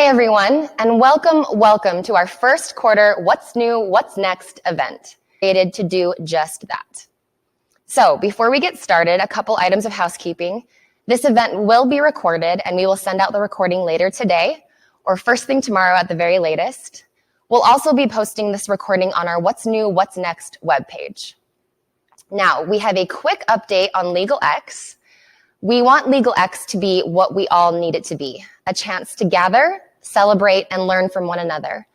Hey everyone, and welcome to our first quarter What's New, What's Next event, created to do just that. So before we get started, a couple items of housekeeping. This event will be recorded and we will send out the recording later today or first thing tomorrow at the very latest. We'll also be posting this recording on our What's New, What's Next webpage. Now, we have a quick update on LegalX. We want LegalX to be what we all need it to be, a chance to gather, celebrate, and learn from one another.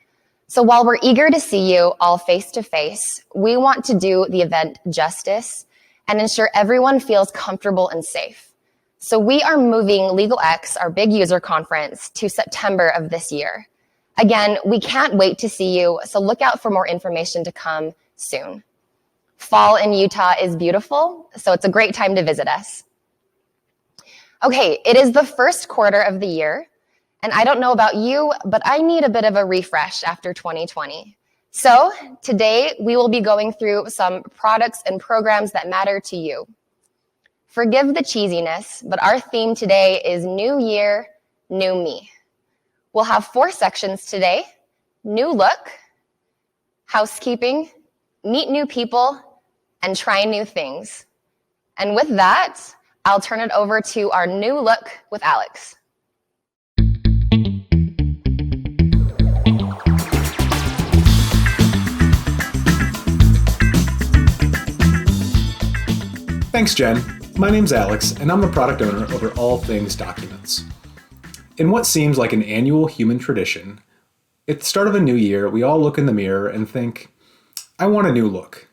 So while we're eager to see you all face to face, we want to do the event justice and ensure everyone feels comfortable and safe. So we are moving LegalX, our big user conference, to September of this year. Again, we can't wait to see you, so look out for more information to come soon. Fall in Utah is beautiful, so it's a great time to visit us. Okay, it is the first quarter of the year, and I don't know about you, but I need a bit of a refresh after 2020. So today we will be going through some products and programs that matter to you. Forgive the cheesiness, but our theme today is New Year, New Me. We'll have 4 sections today: new look, housekeeping, meet new people, and try new things. And with that, I'll turn it over to our new look with Alex. Thanks, Jen. My name's Alex, and I'm the product owner over all things documents. In what seems like an annual human tradition, at the start of a new year, we all look in the mirror and think, I want a new look.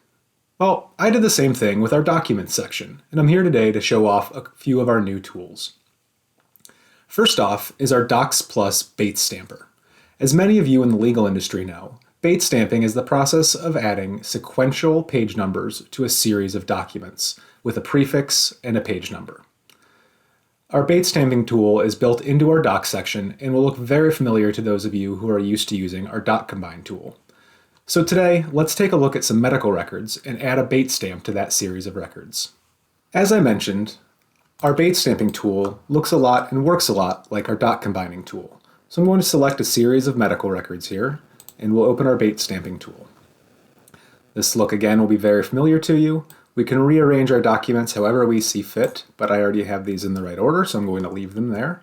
Well, I did the same thing with our documents section, and I'm here today to show off a few of our new tools. First off is our Docs Plus Bait Stamper. As many of you in the legal industry know, bait stamping is the process of adding sequential page numbers to a series of documents with a prefix and a page number. Our bait stamping tool is built into our Docs section and will look very familiar to those of you who are used to using our Doc Combine tool. So today, let's take a look at some medical records and add a bait stamp to that series of records. As I mentioned, our bait stamping tool looks a lot and works a lot like our Doc Combining tool. So I'm going to select a series of medical records here, and we'll open our bait stamping tool. This look again will be very familiar to you. We can rearrange our documents however we see fit, but I already have these in the right order, so I'm going to leave them there.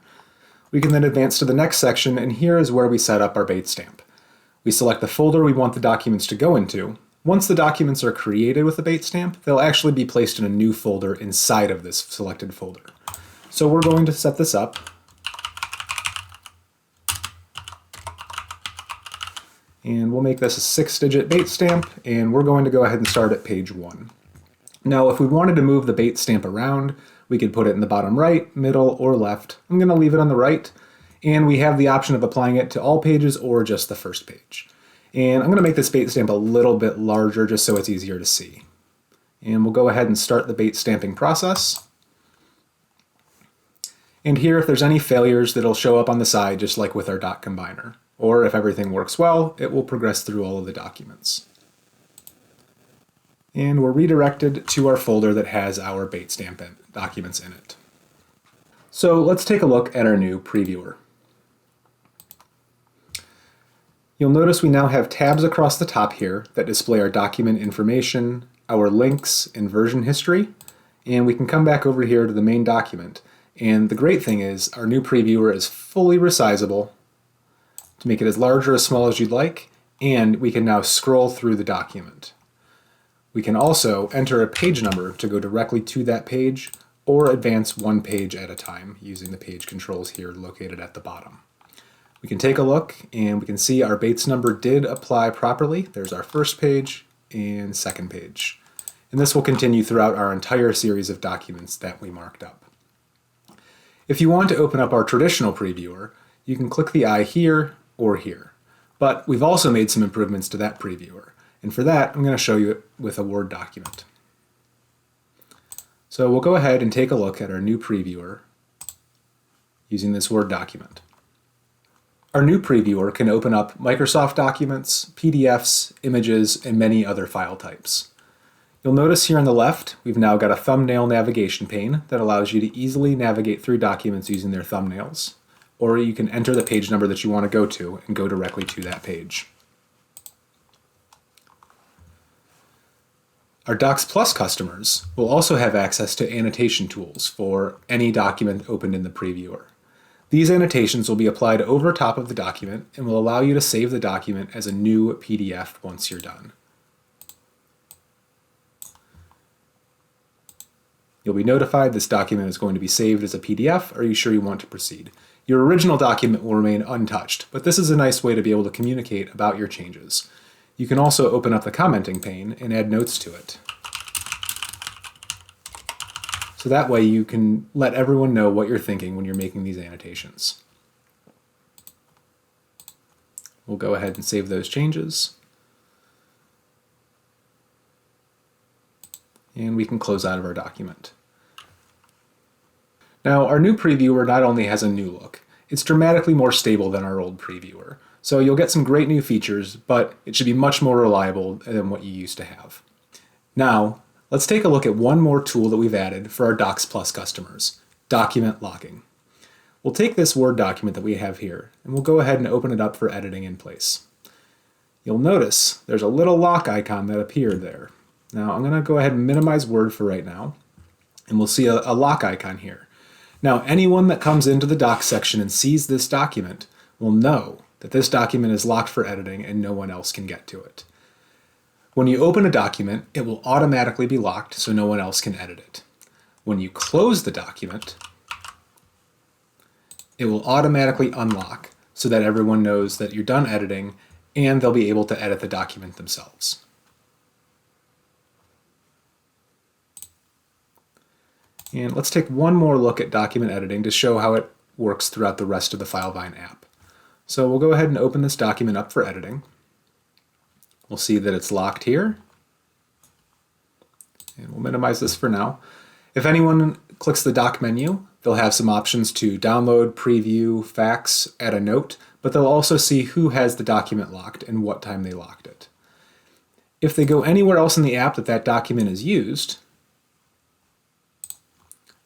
We can then advance to the next section, and here is where we set up our bait stamp. We select the folder we want the documents to go into. Once the documents are created with the bait stamp, they'll actually be placed in a new folder inside of this selected folder. So we're going to set this up. And we'll make this a 6-digit bait stamp, and we're going to go ahead and start at page 1. Now, if we wanted to move the bait stamp around, we could put it in the bottom right, middle, or left. I'm going to leave it on the right, and we have the option of applying it to all pages or just the first page. And I'm going to make this bait stamp a little bit larger just so it's easier to see. And we'll go ahead and start the bait stamping process. And here, if there's any failures, that'll show up on the side just like with our Doc Combiner. Or if everything works well, it will progress through all of the documents. And we're redirected to our folder that has our bait stamp documents in it. So let's take a look at our new previewer. You'll notice we now have tabs across the top here that display our document information, our links, and version history, and we can come back over here to the main document. And the great thing is our new previewer is fully resizable to make it as large or as small as you'd like, and we can now scroll through the document. We can also enter a page number to go directly to that page or advance one page at a time using the page controls here located at the bottom. We can take a look and we can see our Bates number did apply properly. There's our first page and second page. And this will continue throughout our entire series of documents that we marked up. If you want to open up our traditional previewer, you can click the eye here or here. But we've also made some improvements to that previewer. And for that, I'm going to show you it with a Word document. So we'll go ahead and take a look at our new previewer using this Word document. Our new previewer can open up Microsoft documents, PDFs, images, and many other file types. You'll notice here on the left, we've now got a thumbnail navigation pane that allows you to easily navigate through documents using their thumbnails. or you can enter the page number that you want to go to and go directly to that page. Our Docs Plus customers will also have access to annotation tools for any document opened in the previewer. These annotations will be applied over top of the document and will allow you to save the document as a new PDF once you're done. You'll be notified this document is going to be saved as a PDF. Are you sure you want to proceed? Your original document will remain untouched, but this is a nice way to be able to communicate about your changes. You can also open up the commenting pane and add notes to it. So that way you can let everyone know what you're thinking when you're making these annotations. We'll go ahead and save those changes. And we can close out of our document. Now, our new previewer not only has a new look, it's dramatically more stable than our old previewer. So you'll get some great new features, but it should be much more reliable than what you used to have. Now, let's take a look at one more tool that we've added for our Docs Plus customers, document locking. We'll take this Word document that we have here, and we'll go ahead and open it up for editing in place. You'll notice there's a little lock icon that appeared there. Now, I'm going to go ahead and minimize Word for right now, and we'll see a lock icon here. Now, anyone that comes into the Docs section and sees this document will know that this document is locked for editing and no one else can get to it. When you open a document, it will automatically be locked so no one else can edit it. When you close the document, it will automatically unlock so that everyone knows that you're done editing and they'll be able to edit the document themselves. And let's take one more look at document editing to show how it works throughout the rest of the Filevine app. So we'll go ahead and open this document up for editing. We'll see that it's locked here. And we'll minimize this for now. If anyone clicks the doc menu, they'll have some options to download, preview, fax, add a note, but they'll also see who has the document locked and what time they locked it. If they go anywhere else in the app that document is used,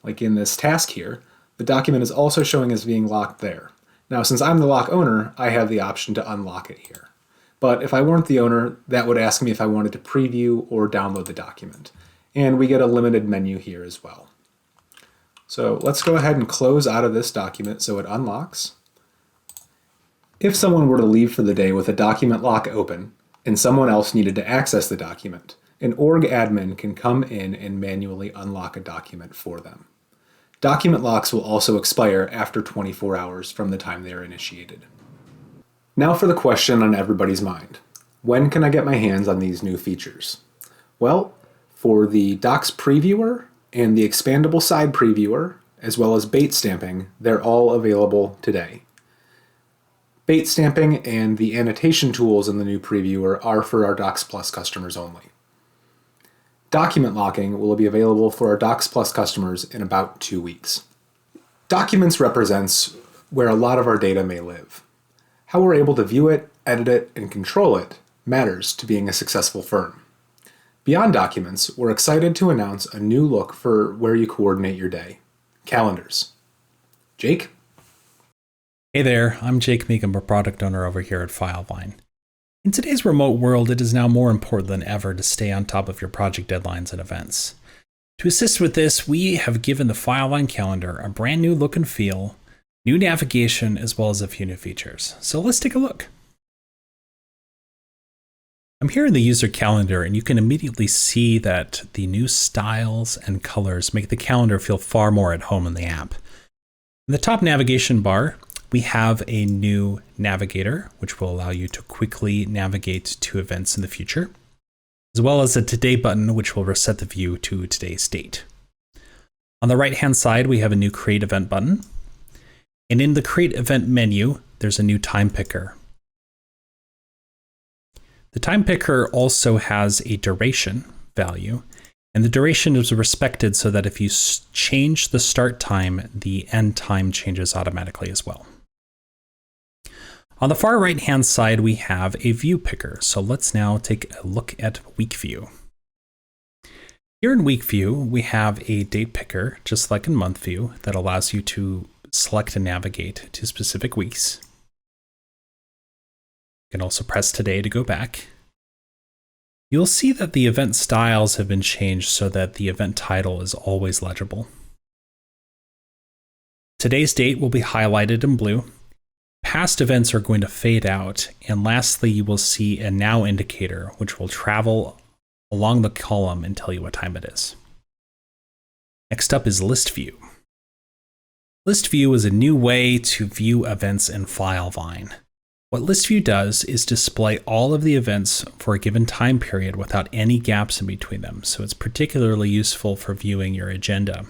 like in this task here, the document is also showing as being locked there. Now, since I'm the lock owner, I have the option to unlock it here. But if I weren't the owner, that would ask me if I wanted to preview or download the document. And we get a limited menu here as well. So let's go ahead and close out of this document so it unlocks. If someone were to leave for the day with a document lock open and someone else needed to access the document, an org admin can come in and manually unlock a document for them. Document locks will also expire after 24 hours from the time they are initiated. Now for the question on everybody's mind. When can I get my hands on these new features? Well, for the Docs Previewer and the Expandable Side Previewer, as well as bait stamping, they're all available today. Bait stamping and the annotation tools in the new Previewer are for our Docs Plus customers only. Document locking will be available for our Docs Plus customers in about 2 weeks. Documents represents where a lot of our data may live. How we're able to view it, edit it, and control it matters to being a successful firm. Beyond documents, we're excited to announce a new look for where you coordinate your day: calendars. Jake? Hey there, I'm Jake Meekum, a product owner over here at Filevine. In today's remote world, it is now more important than ever to stay on top of your project deadlines and events. To assist with this, we have given the Filevine calendar a brand new look and feel, new navigation, as well as a few new features. So let's take a look. I'm here in the user calendar, and you can immediately see that the new styles and colors make the calendar feel far more at home in the app. In the top navigation bar, we have a new navigator, which will allow you to quickly navigate to events in the future, as well as a Today button, which will reset the view to today's date. On the right-hand side, we have a new Create Event button. And in the Create Event menu, there's a new time picker. The time picker also has a duration value, and the duration is respected so that if you change the start time, the end time changes automatically as well. On the far right-hand side, we have a view picker. So let's now take a look at week view. Here in week view, we have a date picker, just like in month view, that allows you to select and navigate to specific weeks. You can also press today to go back. You'll see that the event styles have been changed so that the event title is always legible. Today's date will be highlighted in blue. Past events are going to fade out. And lastly, you will see a now indicator, which will travel along the column and tell you what time it is. Next up is List View. List View is a new way to view events in Filevine. What List View does is display all of the events for a given time period without any gaps in between them, so it's particularly useful for viewing your agenda.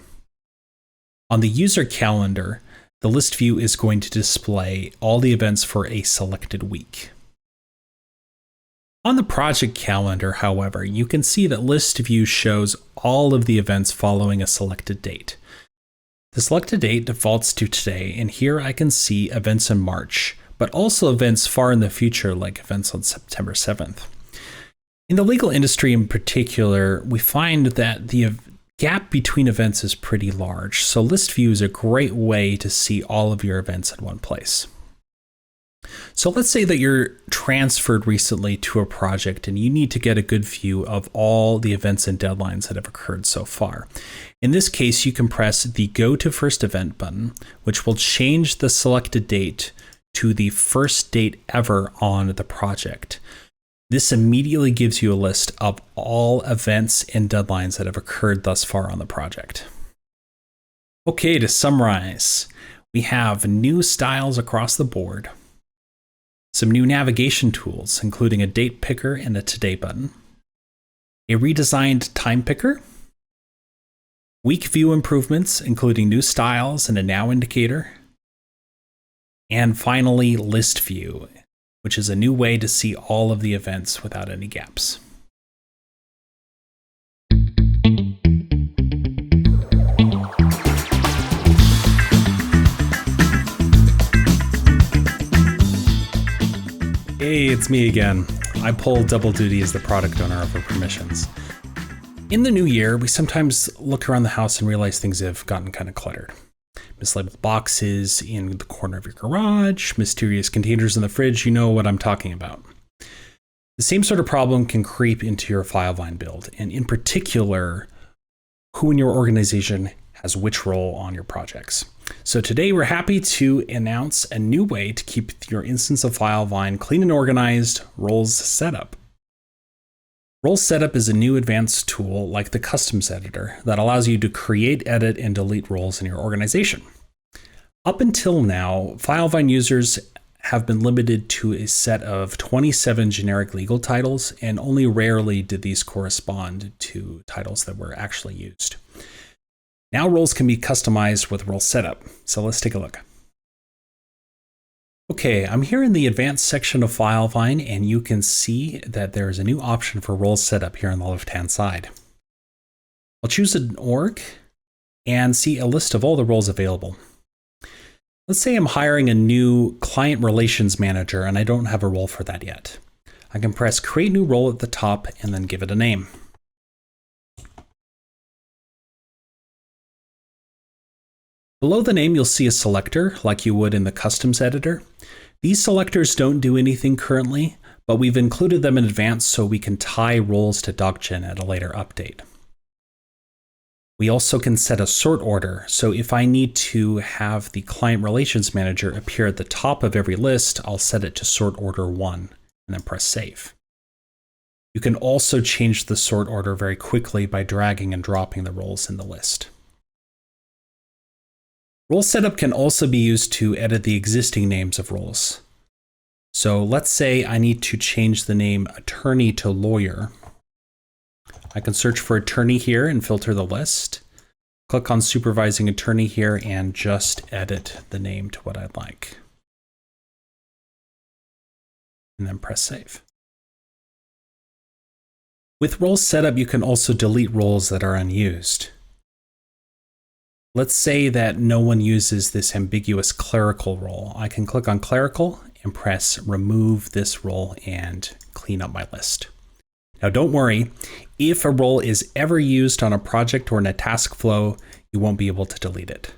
On the user calendar, the list view is going to display all the events for a selected week. On the project calendar, however, you can see that list view shows all of the events following a selected date. The selected date defaults to today, and here I can see events in March, but also events far in the future, like events on September 7th. In the legal industry in particular, we find that the gap between events is pretty large, so list view is a great way to see all of your events in one place. So let's say that you're transferred recently to a project and you need to get a good view of all the events and deadlines that have occurred so far. In this case, you can press the Go to First Event button, which will change the selected date to the first date ever on the project. This immediately gives you a list of all events and deadlines that have occurred thus far on the project. Okay, to summarize, we have new styles across the board, some new navigation tools, including a date picker and a today button, a redesigned time picker, week view improvements, including new styles and a now indicator, and finally, list view, which is a new way to see all of the events without any gaps. Hey, it's me again. I pull double duty as the product owner over permissions. In the new year, we sometimes look around the house and realize things have gotten kind of cluttered. Mislabeled boxes in the corner of your garage, mysterious containers in the fridge, you know what I'm talking about. The same sort of problem can creep into your Filevine build, and in particular, who in your organization has which role on your projects. So today we're happy to announce a new way to keep your instance of Filevine clean and organized, Roles Setup. Roles Setup is a new advanced tool like the Customs Editor that allows you to create, edit, and delete roles in your organization. Up until now, Filevine users have been limited to a set of 27 generic legal titles, and only rarely did these correspond to titles that were actually used. Now roles can be customized with Role Setup, so let's take a look. Okay, I'm here in the advanced section of Filevine, and you can see that there is a new option for Role Setup here on the left-hand side. I'll choose an org and see a list of all the roles available. Let's say I'm hiring a new client relations manager and I don't have a role for that yet. I can press Create New Role at the top and then give it a name. Below the name, you'll see a selector like you would in the Customs Editor. These selectors don't do anything currently, but we've included them in advance so we can tie roles to DocGen at a later update. We also can set a sort order, so if I need to have the Client Relations Manager appear at the top of every list, I'll set it to sort order 1 and then press Save. You can also change the sort order very quickly by dragging and dropping the roles in the list. Role Setup can also be used to edit the existing names of roles. So let's say I need to change the name Attorney to Lawyer. I can search for Attorney here and filter the list. Click on Supervising Attorney here and just edit the name to what I'd like. And then press Save. With Role Setup, you can also delete roles that are unused. Let's say that no one uses this ambiguous clerical role. I can click on Clerical and press Remove this role and clean up my list. Now don't worry, if a role is ever used on a project or in a task flow, you won't be able to delete it.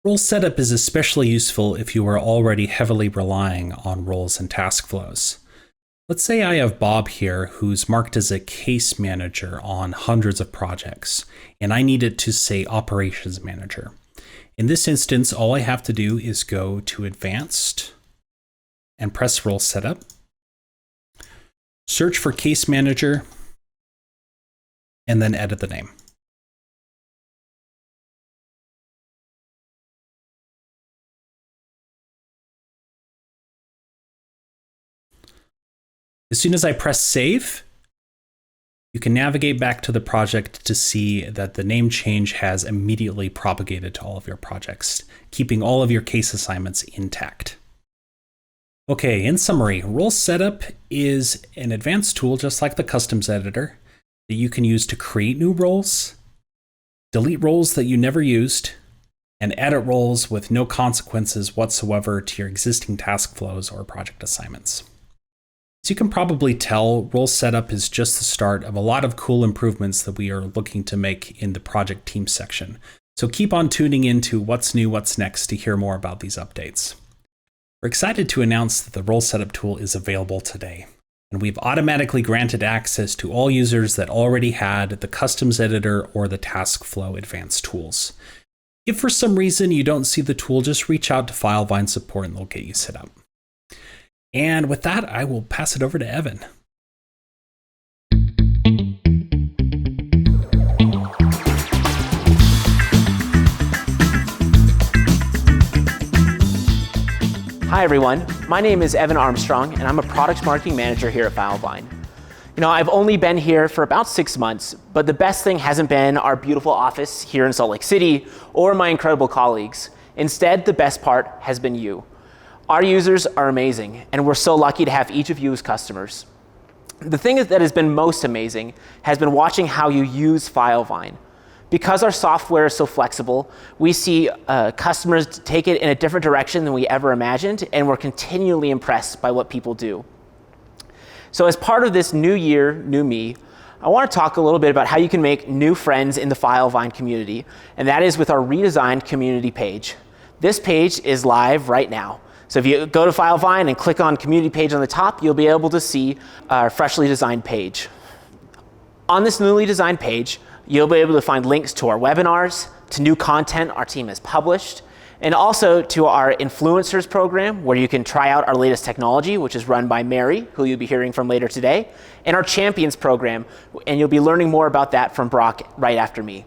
Role setup is especially useful if you are already heavily relying on roles and task flows. Let's say I have Bob here who's marked as a case manager on hundreds of projects, and I need it to say operations manager. In this instance, all I have to do is go to Advanced and press Role Setup, search for case manager, and then edit the name. As soon as I press save, you can navigate back to the project to see that the name change has immediately propagated to all of your projects, keeping all of your case assignments intact. Okay, in summary, Role Setup is an advanced tool just like the Customs Editor that you can use to create new roles, delete roles that you never used, and edit roles with no consequences whatsoever to your existing task flows or project assignments. As you can probably tell, Role Setup is just the start of a lot of cool improvements that we are looking to make in the project team section. So keep on tuning into What's New, What's Next to hear more about these updates. We're excited to announce that the Role Setup tool is available today, and we've automatically granted access to all users that already had the Customs Editor or the Task Flow Advanced tools. If for some reason you don't see the tool, just reach out to Filevine support and they'll get you set up. And with that, I will pass it over to Evan. Hi everyone, my name is Evan Armstrong and I'm a product marketing manager here at Filevine. I've only been here for about 6 months, but the best thing hasn't been our beautiful office here in Salt Lake City or my incredible colleagues. Instead, the best part has been you. Our users are amazing, and we're so lucky to have each of you as customers. The thing that has been most amazing has been watching how you use Filevine. Because our software is so flexible, we see customers take it in a different direction than we ever imagined, and we're continually impressed by what people do. So as part of this new year, new me, I want to talk a little bit about how you can make new friends in the Filevine community, and that is with our redesigned community page. This page is live right now. So if you go to Filevine and click on community page on the top, you'll be able to see our freshly designed page. On this newly designed page, you'll be able to find links to our webinars, to new content our team has published, and also to our influencers program, where you can try out our latest technology, which is run by Mary, who you'll be hearing from later today, and our champions program, and you'll be learning more about that from Brock right after me.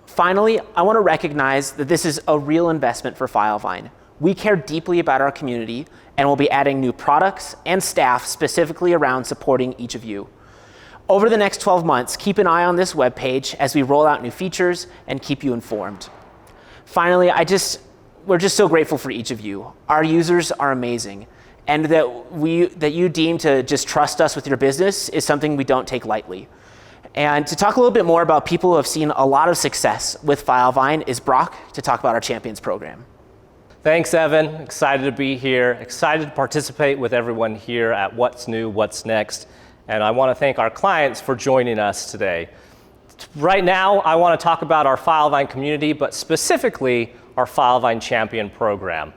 Finally, I want to recognize that this is a real investment for Filevine. We care deeply about our community, and we'll be adding new products and staff specifically around supporting each of you. Over the next 12 months, keep an eye on this webpage as we roll out new features and keep you informed. Finally, we're just so grateful for each of you. Our users are amazing, and that you deem to just trust us with your business is something we don't take lightly. And to talk a little bit more about people who have seen a lot of success with Filevine is Brock to talk about our champions program. Thanks, Evan. Excited to be here. Excited to participate with everyone here at What's New, What's Next. And I want to thank our clients for joining us today. Right now, I want to talk about our Filevine community, but specifically our Filevine Champion program.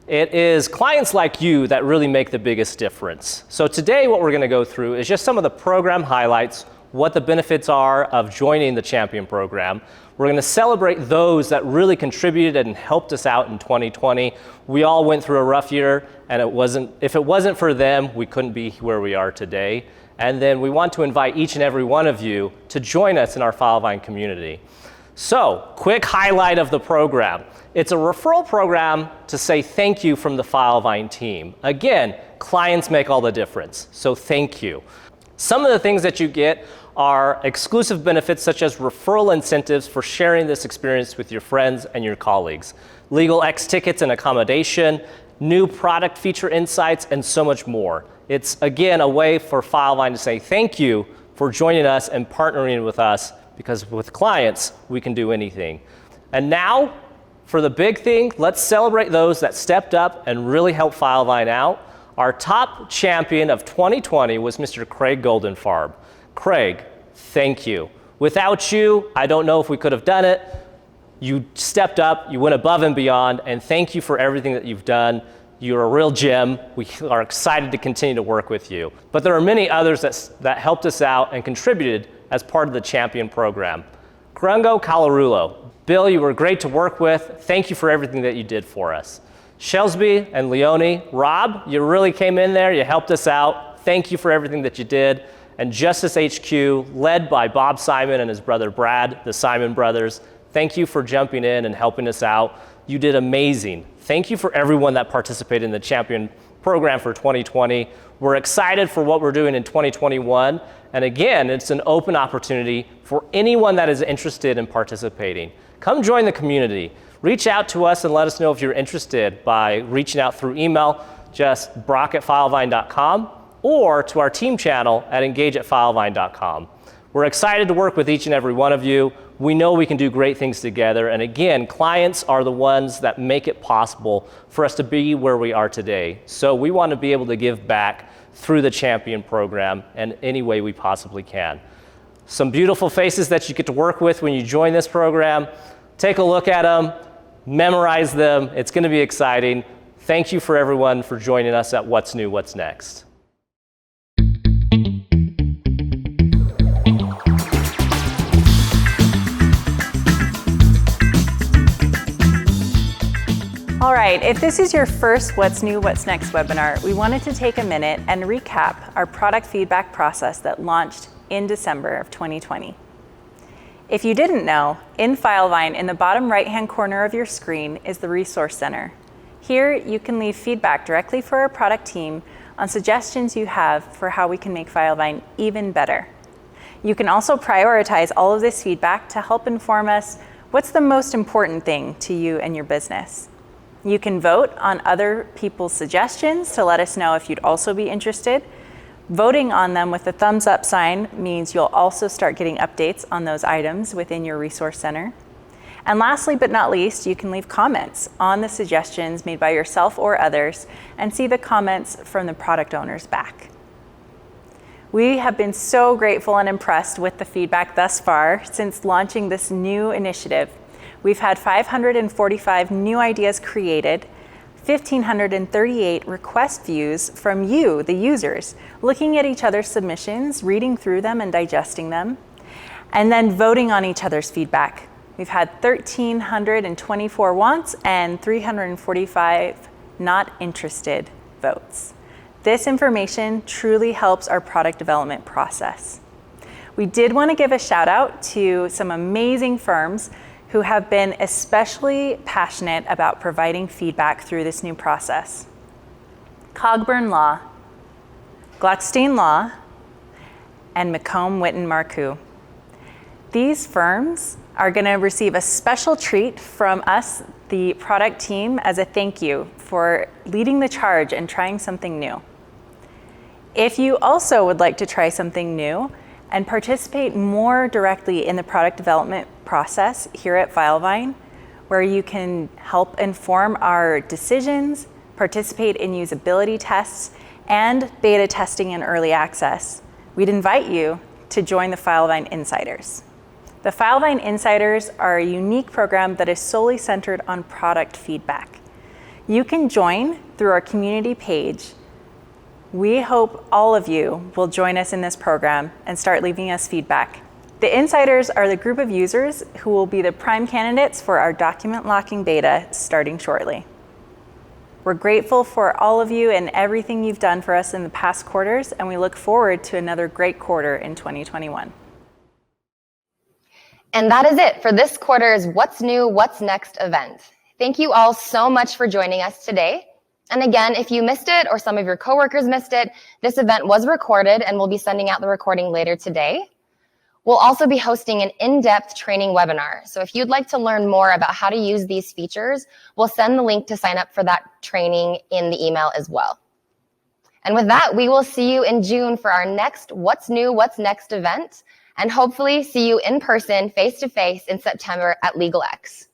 It is clients like you that really make the biggest difference. So today, what we're going to go through is just some of the program highlights, what the benefits are of joining the Champion program. We're going to celebrate those that really contributed and helped us out in 2020. We all went through a rough year, and if it wasn't for them, we couldn't be where we are today. And then we want to invite each and every one of you to join us in our Filevine community. So, quick highlight of the program. It's a referral program to say thank you from the Filevine team. Again, clients make all the difference, so thank you. Some of the things that you get are exclusive benefits such as referral incentives for sharing this experience with your friends and your colleagues, legal X tickets and accommodation, new product feature insights, and so much more. It's, again, a way for Filevine to say thank you for joining us and partnering with us, because with clients, we can do anything. And now, for the big thing, let's celebrate those that stepped up and really helped Filevine out. Our top champion of 2020 was Mr. Craig Goldenfarb. Craig, thank you. Without you, I don't know if we could have done it. You stepped up, you went above and beyond, and thank you for everything that you've done. You're a real gem. We are excited to continue to work with you. But there are many others that helped us out and contributed as part of the Champion program. Grungo Calarulo. Bill, you were great to work with. Thank you for everything that you did for us. Shelsby and Leone. Rob, you really came in there. You helped us out. Thank you for everything that you did. And Justice HQ, led by Bob Simon and his brother Brad, the Simon brothers. Thank you for jumping in and helping us out. You did amazing. Thank you for everyone that participated in the Champion program for 2020. We're excited for what we're doing in 2021. And again, it's an open opportunity for anyone that is interested in participating. Come join the community. Reach out to us and let us know if you're interested by reaching out through email, just brock@filevine.com, or to our team channel at engage@filevine.com. We're excited to work with each and every one of you. We know we can do great things together. And again, clients are the ones that make it possible for us to be where we are today. So we want to be able to give back through the Champion program in any way we possibly can. Some beautiful faces that you get to work with when you join this program. Take a look at them, memorize them. It's going to be exciting. Thank you for everyone for joining us at What's New, What's Next. All right, if this is your first What's New, What's Next webinar, we wanted to take a minute and recap our product feedback process that launched in December of 2020. If you didn't know, in Filevine, in the bottom right-hand corner of your screen is the Resource Center. Here, you can leave feedback directly for our product team on suggestions you have for how we can make Filevine even better. You can also prioritize all of this feedback to help inform us what's the most important thing to you and your business. You can vote on other people's suggestions to let us know if you'd also be interested. Voting on them with the thumbs up sign means you'll also start getting updates on those items within your Resource Center. And lastly but not least, you can leave comments on the suggestions made by yourself or others and see the comments from the product owners back. We have been so grateful and impressed with the feedback thus far since launching this new initiative. We've had 545 new ideas created, 1,538 request views from you, the users, looking at each other's submissions, reading through them and digesting them, and then voting on each other's feedback. We've had 1,324 wants and 345 not interested votes. This information truly helps our product development process. We did want to give a shout out to some amazing firms who have been especially passionate about providing feedback through this new process. Cogburn Law, Gluckstein Law, and McComb Witten Marcoux. These firms are going to receive a special treat from us, the product team, as a thank you for leading the charge and trying something new. If you also would like to try something new and participate more directly in the product development process here at Filevine, where you can help inform our decisions, participate in usability tests, and beta testing and early access, we'd invite you to join the Filevine Insiders. The Filevine Insiders are a unique program that is solely centered on product feedback. You can join through our community page. We hope all of you will join us in this program and start leaving us feedback. The Insiders are the group of users who will be the prime candidates for our document locking beta starting shortly. We're grateful for all of you and everything you've done for us in the past quarters, and we look forward to another great quarter in 2021. And that is it for this quarter's What's New, What's Next event. Thank you all so much for joining us today. And again, if you missed it or some of your coworkers missed it, this event was recorded and we'll be sending out the recording later today. We'll also be hosting an in-depth training webinar. So if you'd like to learn more about how to use these features, we'll send the link to sign up for that training in the email as well. And with that, we will see you in June for our next What's New, What's Next event, and hopefully see you in person, face-to-face in September at LegalX.